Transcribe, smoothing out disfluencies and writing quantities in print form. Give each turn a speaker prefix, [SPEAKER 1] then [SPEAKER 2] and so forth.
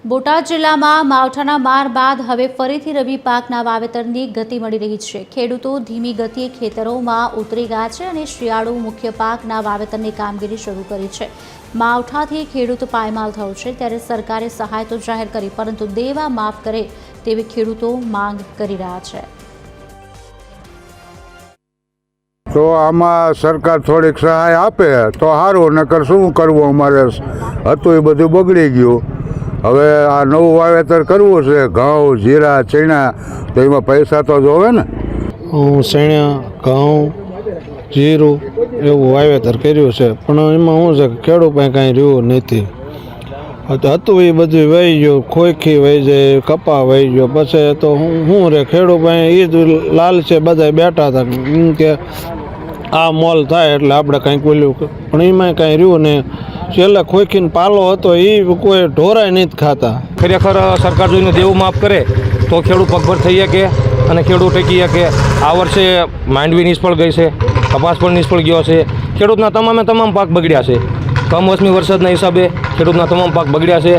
[SPEAKER 1] બોટાદ જિલ્લામાં માવઠાના માર બાદ હવે ફરીથી રવિ પાકના વાવેતરની ગતિ મળી રહી છે। ખેડૂતો ધીમી ગતિએ ખેતરોમાં ઉતરી ગયા છે અને શિયાળુ મુખ્ય પાકના વાવેતરની કામગીરી શરૂ કરી છે। માવઠાથી ખેડૂત પાયમાલ થયો છે, ત્યારે સરકારે સહાય તો જાહેર કરી, પરંતુ દેવા માફ કરે તેવી ખેડૂતો માંગ કરી રહ્યા છે।
[SPEAKER 2] તો આમાં સરકાર થોડીક સહાય આપે તો સારું, નકર શું કરવું, અમારે હતું એ બધું બગડી ગયું। હવે આ નવું વાવેતર કરવું છે, ઘઉં, જીરા, ચણા, તો એમાં પૈસા તો જોવે ને।
[SPEAKER 3] હું ચણા, ઘઉં, જીરું એવું વાવેતર કર્યું છે, પણ એમાં શું છે કે ખેડૂત પાસે કાંઈ રહ્યું નથી। હતું એ બધું વહી ગયું, ખોખી વહી જાય, કપા વહી ગયો, પછી તો શું રે ખેડૂત પાસે એ જ લાલ છે, બધા બેઠા હતા એમ કે આ મોલ થાય એટલે આપણે કંઈક બોલ્યું, પણ એમાં કાંઈ રહ્યું નહીં। છેલ્લે ખોખીને પાલો હતો એ કોઈ ઢોરાય નથી ખાતા।
[SPEAKER 4] ખરેખર સરકાર જોઈને દેવું માફ કરે તો ખેડૂત પગભર થઈ શકે અને ખેડૂત ટકી શકે। આ વર્ષે માંડવી નિષ્ફળ ગઈ છે, કપાસ પણ નિષ્ફળ ગયો છે, ખેડૂતના તમામ પાક બગડ્યા છે। કમોસમી વરસાદના હિસાબે ખેડૂતના તમામ પાક બગડ્યા છે।